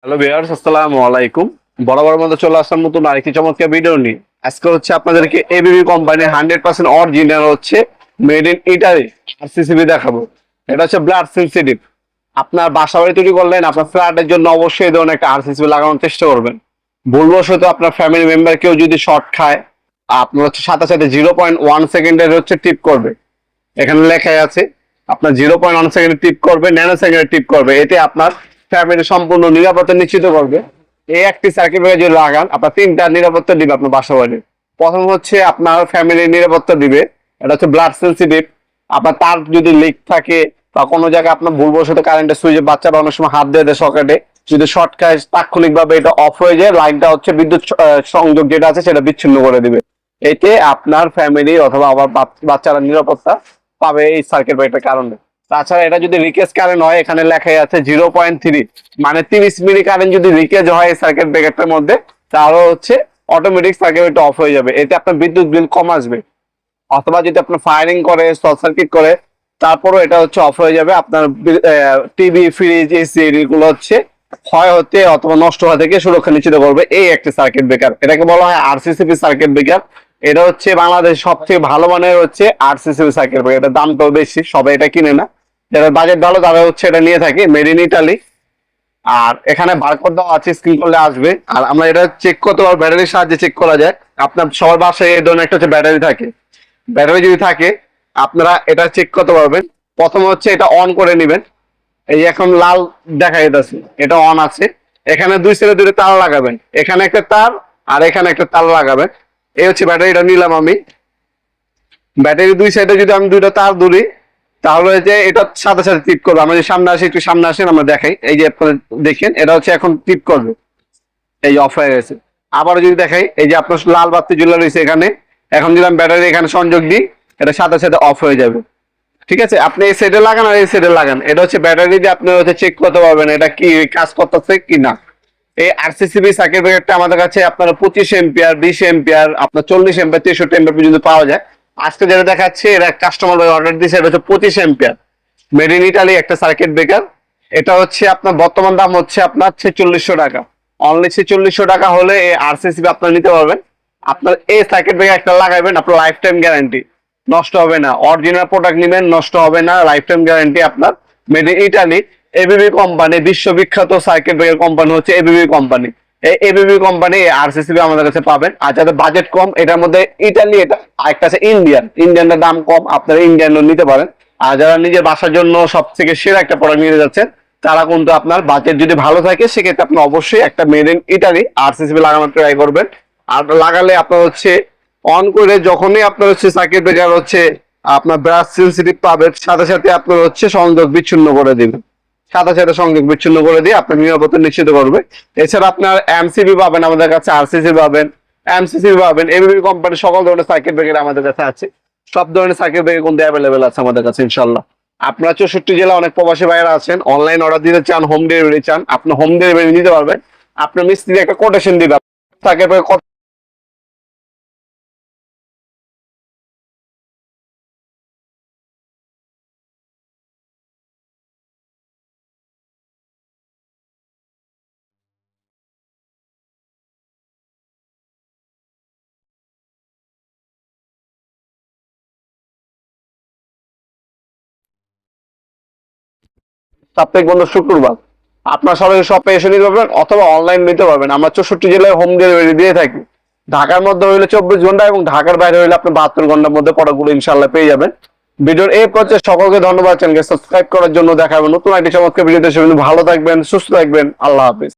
Hello viewers, আসসালামু আলাইকুম। বরাবর মতো চলে আসলাম নতুন আরেকটি চমৎকার ভিডিও নিয়ে। আজকে হচ্ছে আপনাদেরকে এবিবি কোম্পানির 100% অরিজিনাল হচ্ছে মেড ইন ইটালি আরসিসিবি দেখাবো। এটা হচ্ছে ব্লাড সেনসিটিভ। আপনার বাসা বাড়ি তৈরি করলেন, আপনার ফ্ল্যাটের জন্য অবশ্যই এই ধরনের একটা আরসিসিবি লাগানোর চেষ্টা করবেন। ভুলবশত আপনার ফ্যামিলি মেম্বার কেউ যদি শর্ট খায়, আপনার হচ্ছে সাথে সাথে 0.1 সেকেন্ডের হচ্ছে টিপ করবে। এখানে লেখাই আছে আপনার 0.1 সেকেন্ডে টিপ করবে, ন্যানো সেকেন্ডে টিপ করবে। এতে আপনার ফ্যামিলি সম্পূর্ণ নিরাপত্তা নিশ্চিত করবে। এই একটি সার্কিট ব্রেকার যদি লাগান, আপনার তিনটা নিরাপত্তা দিবে আপনার বাসা বাড়ি। প্রথম হচ্ছে আপনার ফ্যামিলির নিরাপত্তা দিবে, এটা হচ্ছে ব্লাড সেন্সিটিভ। আপনার তার যদি লিক থাকে বা কোনো জায়গায় আপনার ভুলবশত কারেন্টের সুইচে বাচ্চারা অনেক সময় হাত দিয়ে দেয় সকেটে, যদি শর্ট খায় তাৎক্ষণিকভাবে এটা অফ হয়ে যায়, লাইনটা হচ্ছে বিদ্যুৎ সংযোগ যেটা আছে সেটা বিচ্ছিন্ন করে দিবে। এতে আপনার ফ্যামিলি অথবা আবার বাচ্চারা নিরাপত্তা পাবে এই সার্কিট ব্রেকারের কারণে। তাছাড়া এটা যদি রিকেজ কারেন্ট হয়, এখানে লেখাই আছে 0.3, মানে 30 মিলি কারেন্ট যদি রিকেজ হয় এই সার্কিট ব্রেকারটার মধ্যে, তাহলে হচ্ছে অটোমেটিক সার্কিট ব্রেকারটা অফ হয়ে যাবে। এতে আপনার বিদ্যুৎ বিল কম আসবে। অথবা যদি আপনার ফায়ারিং করে, শর্ট সার্কিট করে, তারপরও এটা হচ্ছে অফ হয়ে যাবে। আপনার টিভি, ফ্রিজ, এসি এগুলো হচ্ছে ক্ষয় হতে অথবা নষ্ট হওয়া থেকে সুরক্ষা নিশ্চিত করবে এই একটি সার্কিট ব্রেকার। এটাকে বলা হয় আরসিসিবি সার্কিট ব্রেকার। এটা হচ্ছে বাংলাদেশ সবথেকে ভালো মানের হচ্ছে আরসিসিবি সার্কিট ব্রেকার। এটার দামটাও বেশি, সবাই এটা কিনে না। যারা বাজেট ভালো তারা হচ্ছে এটা নিয়ে থাকে, মেড ইন ইটালি। আর এখানে বারকোড দেওয়া আছে, স্ক্রিন করলে আসবে। আর আমরা এটা চেক করতে পারবো, ব্যাটারির সাহায্যে চেক করা যায়। আপনার সবার বাসায় এই ধরনের একটা হচ্ছে ব্যাটারি থাকে। ব্যাটারি যদি থাকে আপনারা এটা চেক করতে পারবেন। প্রথম হচ্ছে এটা অন করে নেবেন। এই এখন লাল দেখা যাচ্ছে, এটা অন আছে। এখানে দুই সাইডে দুটো তার লাগাবেন, এখানে একটা তার আর এখানে একটা তার লাগাবেন। এই হচ্ছে ব্যাটারিটা নিলাম আমি। ব্যাটারি দুই সাইডে যদি আমি দুইটা তার ধরি, তাহলে যে এটা সাথে সাথে টিপ করবে। আমরা যে সামনে আসি, একটু সামনে আসেন, আমরা দেখাই। এই যে আপনারা দেখেন, এটা হচ্ছে এখন টিপ করবে। এই যে অফ হয়ে গেছে। আবার যদি দেখাই, এই যে আপনার লাল বাতি জ্বলে রয়েছে এখানে। এখন যদি আমি ব্যাটারি এখানে সংযোগ দিই, এটা সাথে সাথে অফ হয়ে যাবে। ঠিক আছে, আপনি এই সাইডে লাগান আর এই সাইডে লাগান। এটা হচ্ছে ব্যাটারি দিয়ে আপনি হচ্ছে চেক করতে পারবেন এটা কি কাজ করতেছে কি না। এই আরসিসিবি সার্কিট ব্রেকারটা আমাদের কাছে আপনার 25 এম্পিয়ার, 20 এম্পিয়ার, আপনার 40 এম্পিয়ার, 63 এম্পিয়ার পর্যন্ত পাওয়া যায়। আজকে যেটা দেখাচ্ছে, এটা কাস্টমার অর্ডার দিয়েছে, এটা হচ্ছে 25 এম্পিয়ার, মেড ইন ইটালি একটা সার্কিট ব্রেকার। এটা হচ্ছে আপনার বর্তমান দাম হচ্ছে আপনার 4600 টাকা। অনলি 4600 টাকা হলে এই আরসিসিবি আপনার নিতে পারবেন। আপনার এই সার্কিট ব্রেকার একটা লাগাবেন, আপনার লাইফ টাইম গ্যারান্টি, নষ্ট হবে না। অরিজিনাল প্রোডাক্ট নেবেন, নষ্ট হবে না, লাইফ টাইম গ্যারান্টি আপনার। Made in Italy, ABB company, বিশ্ববিখ্যাত সার্কিট ব্রেকার কোম্পানি হচ্ছে এবিবি কোম্পানি। এই এবিবি কোম্পানি আরসিসিবি আমাদের কাছে পাবেন। আর যাদের বাজেট কম, এটার মধ্যে ইটালি, এটা আরেকটা আছে ইন্ডিয়ান। ইন্ডিয়ানটার দাম কম, আপনারা ইন্ডিয়ানও নিতে পারেন। আর যারা নিজের বাসার জন্য সব থেকে সেরা একটা প্রোডাক্ট নিয়ে যাচ্ছেন, তারা কিন্তু আপনার বাজেট যদি ভালো থাকে, সেক্ষেত্রে আপনি অবশ্যই একটা মেড ইন ইটালি আরসিসিবি লাগানোর ট্রাই করবেন। আর লাগালে আপনার হচ্ছে অন করে যখনই আপনার হচ্ছে সার্কিট ব্রেকার হচ্ছে আপনার ব্রাশ সেন্সিটিভ পাবেন, সাথে সাথে আপনার হচ্ছে সংযোগ বিচ্ছিন্ন করে দিবেন। সাথে সাথে সংযোগ বিচ্ছিন্ন করে দিয়ে আপনার নিরাপত্তা নিশ্চিত করবে। এছাড়া আপনার এমসিবি পাবেন আমাদের কাছে, আরসিসি পাবেন, এমসিসি পাবেন। এবিবি কোম্পানির সকল ধরনের সার্কিট ব্রেকার আমাদের কাছে আছে। সব ধরনের সার্কিট ব্রেকার কিন্তু অ্যাভেলেবেল আছে আমাদের কাছে ইনশাল্লাহ। আপনারা 64 জেলা অনেক প্রবাসী ভাইয়েরা আছেন, অনলাইন অর্ডার দিতে চান, হোম ডেলিভারি চান, আপনি হোম ডেলিভারি নিতে পারবেন। আপনার মিস্ত্রি একটা কোটেশন দিবে সার্কিট ব্রেকার সাপ্তাহিক বন্ধ শুক্রবার। আপনার সরাসরি শপে এসে নিতে পারবেন অথবা অনলাইন নিতে পারবেন। আমরা 64 জেলায় হোম ডেলিভারি দিয়ে থাকি। ঢাকার মধ্যে হইলে 24 ঘন্টা এবং ঢাকার বাইরে হইলে আপনি 72 ঘন্টার মধ্যে প্রোডাক্টগুলো ইনশাল্লাহ পেয়ে যাবেন। ভিডিওর এই পর্যায়ে সকলকে ধন্যবাদ। চ্যানেলকে সাবস্ক্রাইব করার জন্য। দেখাবেন নতুন একটি চমৎকার ভিডিওতে। ভালো থাকবেন, সুস্থ থাকবেন। আল্লাহ হাফিজ।